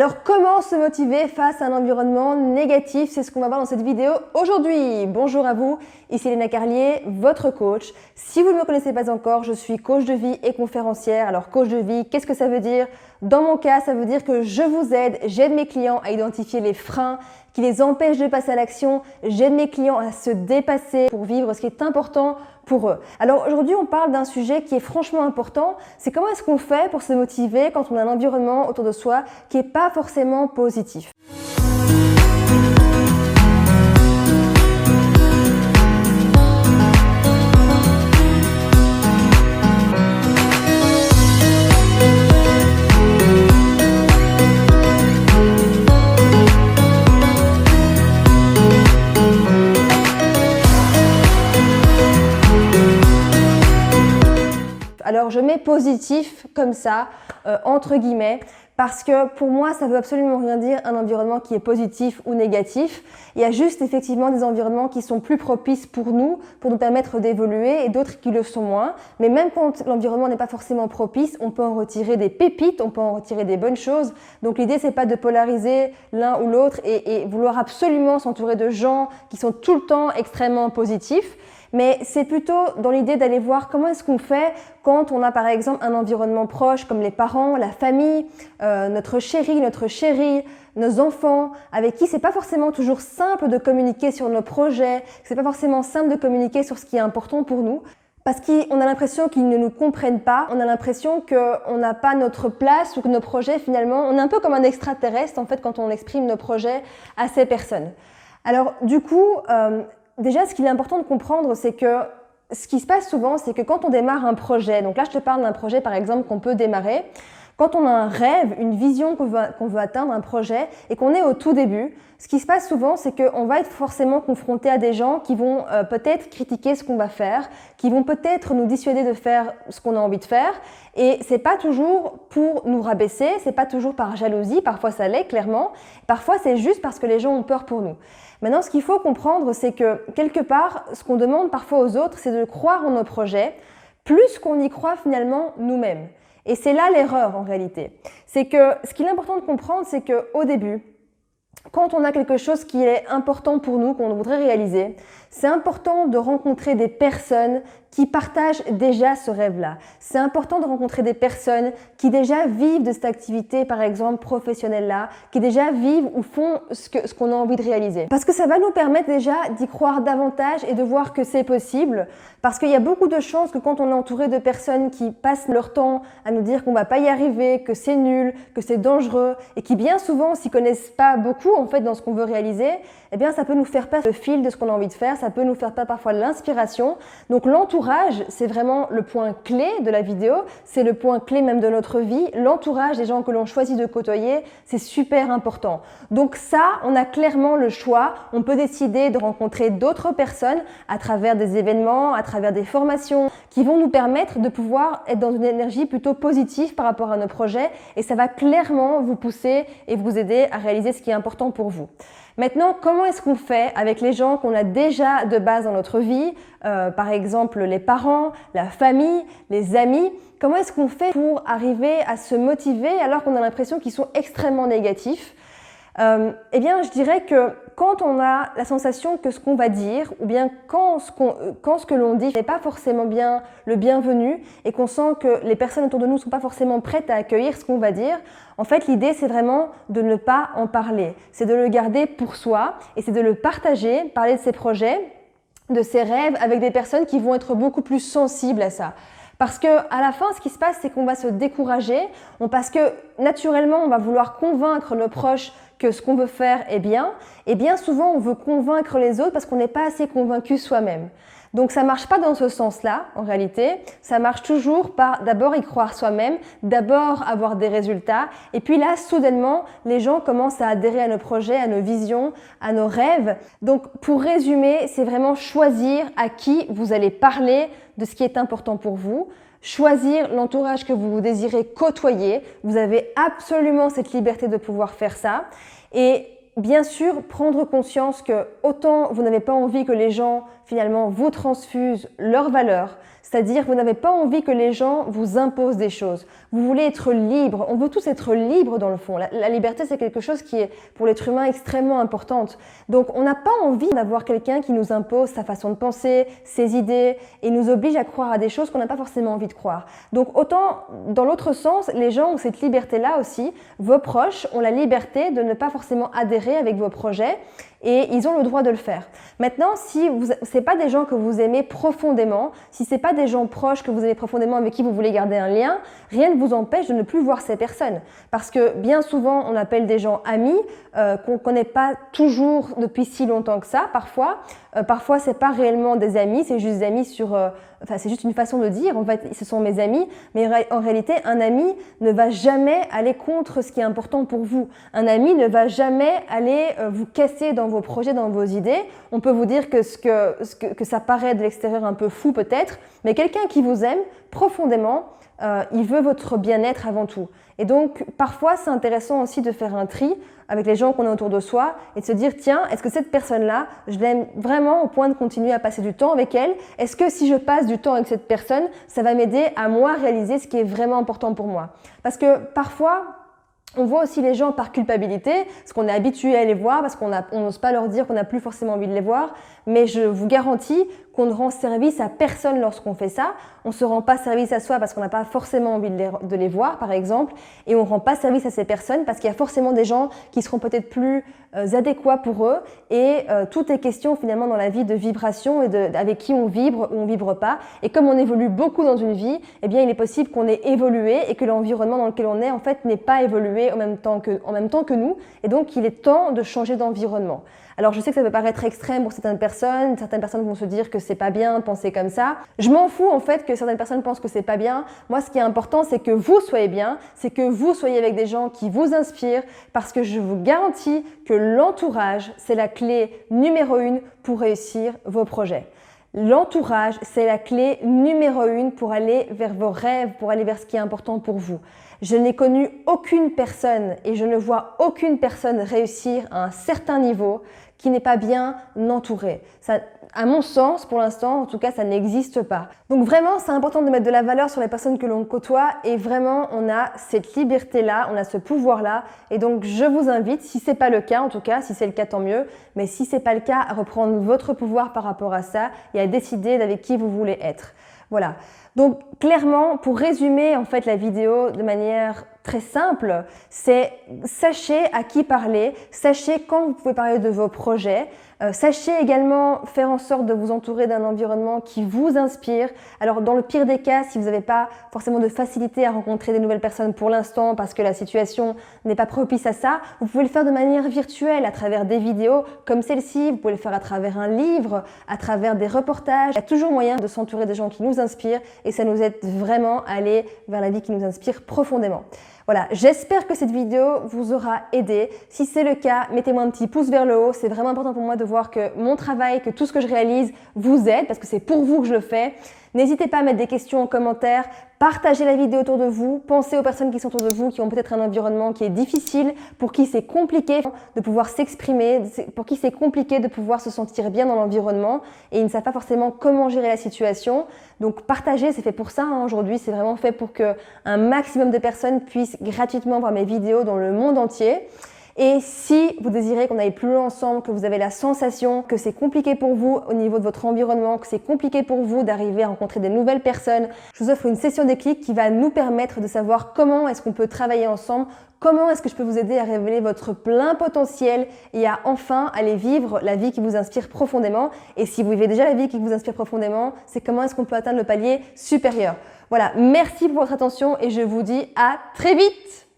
Alors, comment se motiver face à un environnement négatif? C'est ce qu'on va voir dans cette vidéo aujourd'hui. Bonjour à vous, ici Léna Carlier, votre coach. Si vous ne me connaissez pas encore, je suis coach de vie et conférencière. Alors, coach de vie, qu'est-ce que ça veut dire? Dans mon cas, ça veut dire que je vous aide, j'aide mes clients à identifier les freins qui les empêchent de passer à l'action. J'aide mes clients à se dépasser pour vivre ce qui est important pour eux. Alors aujourd'hui, on parle d'un sujet qui est franchement important. C'est comment est-ce qu'on fait pour se motiver quand on a un environnement autour de soi qui n'est pas forcément positif. Alors je mets positif comme ça, entre guillemets, parce que pour moi ça veut absolument rien dire un environnement qui est positif ou négatif. Il y a juste effectivement des environnements qui sont plus propices pour nous permettre d'évoluer et d'autres qui le sont moins. Mais même quand l'environnement n'est pas forcément propice, on peut en retirer des pépites, on peut en retirer des bonnes choses. Donc l'idée c'est pas de polariser l'un ou l'autre et vouloir absolument s'entourer de gens qui sont tout le temps extrêmement positifs. Mais c'est plutôt dans l'idée d'aller voir comment est-ce qu'on fait quand on a par exemple un environnement proche comme les parents, la famille, notre chéri, nos enfants, avec qui c'est pas forcément toujours simple de communiquer sur nos projets, c'est pas forcément simple de communiquer sur ce qui est important pour nous. Parce qu'on a l'impression qu'ils ne nous comprennent pas, on a l'impression qu'on n'a pas notre place ou que nos projets finalement, on est un peu comme un extraterrestre en fait quand on exprime nos projets à ces personnes. Alors du coup, déjà, ce qu'il est important de comprendre, c'est que ce qui se passe souvent, c'est que quand on démarre un projet, donc là je te parle d'un projet par exemple qu'on peut démarrer, quand on a un rêve, une vision qu'on veut atteindre, un projet, et qu'on est au tout début, ce qui se passe souvent, c'est qu'on va être forcément confronté à des gens qui vont peut-être critiquer ce qu'on va faire, qui vont peut-être nous dissuader de faire ce qu'on a envie de faire, et c'est pas toujours pour nous rabaisser, c'est pas toujours par jalousie, parfois ça l'est clairement, parfois c'est juste parce que les gens ont peur pour nous. Maintenant, ce qu'il faut comprendre, c'est que quelque part, ce qu'on demande parfois aux autres, c'est de croire en nos projets, plus qu'on y croit finalement nous-mêmes. Et c'est là l'erreur en réalité. C'est que ce qu'il est important de comprendre, c'est qu'au début, quand on a quelque chose qui est important pour nous, qu'on voudrait réaliser, c'est important de rencontrer des personnes qui partagent déjà ce rêve-là. C'est important de rencontrer des personnes qui déjà vivent de cette activité, par exemple, professionnelle-là, qui déjà vivent ou font ce qu'on a envie de réaliser. Parce que ça va nous permettre déjà d'y croire davantage et de voir que c'est possible. Parce qu'il y a beaucoup de chances que quand on est entouré de personnes qui passent leur temps à nous dire qu'on va pas y arriver, que c'est nul, que c'est dangereux, et qui bien souvent s'y connaissent pas beaucoup en fait dans ce qu'on veut réaliser, eh bien ça peut nous faire perdre le fil de ce qu'on a envie de faire, ça peut nous faire perdre parfois l'inspiration. Donc l'entourage, c'est vraiment le point clé de la vidéo, c'est le point clé même de notre vie. L'entourage des gens que l'on choisit de côtoyer, c'est super important. Donc ça, on a clairement le choix. On peut décider de rencontrer d'autres personnes à travers des événements, à travers des formations qui vont nous permettre de pouvoir être dans une énergie plutôt positive par rapport à nos projets et ça va clairement vous pousser et vous aider à réaliser ce qui est important pour vous. Maintenant, comment est-ce qu'on fait avec les gens qu'on a déjà de base dans notre vie, par exemple les parents, la famille, les amis? Comment est-ce qu'on fait pour arriver à se motiver alors qu'on a l'impression qu'ils sont extrêmement négatifs? Eh bien, je dirais que quand on a la sensation que ce qu'on va dire, ou bien quand ce que l'on dit n'est pas forcément bien le bienvenu et qu'on sent que les personnes autour de nous ne sont pas forcément prêtes à accueillir ce qu'on va dire, en fait, l'idée, c'est vraiment de ne pas en parler. C'est de le garder pour soi et c'est de le partager, parler de ses projets, de ses rêves avec des personnes qui vont être beaucoup plus sensibles à ça. Parce que à la fin, ce qui se passe, c'est qu'on va se décourager, parce que naturellement, on va vouloir convaincre nos proches que ce qu'on veut faire est bien, et bien souvent, on veut convaincre les autres parce qu'on n'est pas assez convaincu soi-même. Donc ça marche pas dans ce sens-là, en réalité. Ça marche toujours par d'abord y croire soi-même, d'abord avoir des résultats, et puis là, soudainement, les gens commencent à adhérer à nos projets, à nos visions, à nos rêves. Donc pour résumer, c'est vraiment choisir à qui vous allez parler de ce qui est important pour vous, choisir l'entourage que vous désirez côtoyer. Vous avez absolument cette liberté de pouvoir faire ça. Et bien sûr, prendre conscience que autant vous n'avez pas envie que les gens finalement vous transfusent leurs valeurs, C'est-à-dire, vous n'avez pas envie que les gens vous imposent des choses. Vous voulez être libre. On veut tous être libres dans le fond. La liberté, c'est quelque chose qui est pour l'être humain extrêmement importante. Donc, on n'a pas envie d'avoir quelqu'un qui nous impose sa façon de penser, ses idées et nous oblige à croire à des choses qu'on n'a pas forcément envie de croire. Donc, autant dans l'autre sens, les gens ont cette liberté-là aussi. Vos proches ont la liberté de ne pas forcément adhérer avec vos projets et ils ont le droit de le faire. Maintenant, si ce n'est pas des gens que vous aimez profondément, si ce n'est pas des gens proches que vous aimez profondément avec qui vous voulez garder un lien, rien ne vous empêche de ne plus voir ces personnes. Parce que bien souvent, on appelle des gens amis qu'on ne connaît pas toujours depuis si longtemps que ça, parfois. Parfois, ce n'est pas réellement des amis, c'est juste des amis c'est juste une façon de dire, en fait, ce sont mes amis, mais en réalité, un ami ne va jamais aller contre ce qui est important pour vous. Un ami ne va jamais aller vous casser dans vos projets, dans vos idées. On peut vous dire que ça paraît de l'extérieur un peu fou peut-être, mais quelqu'un qui vous aime profondément, il veut votre bien-être avant tout. Et donc, parfois, c'est intéressant aussi de faire un tri avec les gens qu'on a autour de soi et de se dire, tiens, est-ce que cette personne-là, je l'aime vraiment au point de continuer à passer du temps avec elle? Est-ce que si je passe du temps avec cette personne, ça va m'aider à moi réaliser ce qui est vraiment important pour moi? Parce que parfois, on voit aussi les gens par culpabilité, parce qu'on est habitué à les voir, parce qu'on n'ose pas leur dire qu'on n'a plus forcément envie de les voir. Mais je vous garantis qu'on ne rend service à personne lorsqu'on fait ça. On ne se rend pas service à soi parce qu'on n'a pas forcément envie de les voir, par exemple. Et on ne rend pas service à ces personnes parce qu'il y a forcément des gens qui seront peut-être plus adéquats pour eux. Et tout est question finalement dans la vie de vibration et avec qui on vibre ou on ne vibre pas. Et comme on évolue beaucoup dans une vie, eh bien, il est possible qu'on ait évolué et que l'environnement dans lequel on est, en fait, n'ait pas évolué en même temps que nous. Et donc, il est temps de changer d'environnement. Alors, je sais que ça peut paraître extrême pour certaines personnes vont se dire que c'est pas bien de penser comme ça. Je m'en fous en fait que certaines personnes pensent que c'est pas bien. Moi, ce qui est important, c'est que vous soyez bien, c'est que vous soyez avec des gens qui vous inspirent, parce que je vous garantis que l'entourage, c'est la clé numéro 1 pour réussir vos projets. L'entourage, c'est la clé numéro 1 pour aller vers vos rêves, pour aller vers ce qui est important pour vous. Je n'ai connu aucune personne et je ne vois aucune personne réussir à un certain niveau qui n'est pas bien entourée. Ça, à mon sens, pour l'instant, en tout cas, ça n'existe pas. Donc vraiment, c'est important de mettre de la valeur sur les personnes que l'on côtoie et vraiment, on a cette liberté-là, on a ce pouvoir-là. Et donc, je vous invite, si c'est pas le cas, en tout cas, si c'est le cas, tant mieux. Mais si c'est pas le cas, à reprendre votre pouvoir par rapport à ça et à décider avec qui vous voulez être. Voilà. Donc clairement, pour résumer en fait la vidéo de manière très simple, c'est sachez à qui parler, sachez quand vous pouvez parler de vos projets, sachez également faire en sorte de vous entourer d'un environnement qui vous inspire. Alors dans le pire des cas, si vous n'avez pas forcément de facilité à rencontrer des nouvelles personnes pour l'instant parce que la situation n'est pas propice à ça, vous pouvez le faire de manière virtuelle à travers des vidéos comme celle-ci, vous pouvez le faire à travers un livre, à travers des reportages. Il y a toujours moyen de s'entourer des gens qui nous inspirent et ça nous aide vraiment à aller vers la vie qui nous inspire profondément. Voilà, j'espère que cette vidéo vous aura aidé. Si c'est le cas, mettez-moi un petit pouce vers le haut. C'est vraiment important pour moi de voir que mon travail, que tout ce que je réalise vous aide parce que c'est pour vous que je le fais. N'hésitez pas à mettre des questions en commentaire, partagez la vidéo autour de vous, pensez aux personnes qui sont autour de vous, qui ont peut-être un environnement qui est difficile, pour qui c'est compliqué de pouvoir s'exprimer, pour qui c'est compliqué de pouvoir se sentir bien dans l'environnement et ils ne savent pas forcément comment gérer la situation. Donc partagez, c'est fait pour ça aujourd'hui, c'est vraiment fait pour qu'un maximum de personnes puissent gratuitement voir mes vidéos dans le monde entier. Et si vous désirez qu'on aille plus loin ensemble, que vous avez la sensation que c'est compliqué pour vous au niveau de votre environnement, que c'est compliqué pour vous d'arriver à rencontrer des nouvelles personnes, je vous offre une session déclic qui va nous permettre de savoir comment est-ce qu'on peut travailler ensemble, comment est-ce que je peux vous aider à révéler votre plein potentiel et à enfin aller vivre la vie qui vous inspire profondément. Et si vous vivez déjà la vie qui vous inspire profondément, c'est comment est-ce qu'on peut atteindre le palier supérieur. Voilà, merci pour votre attention et je vous dis à très vite!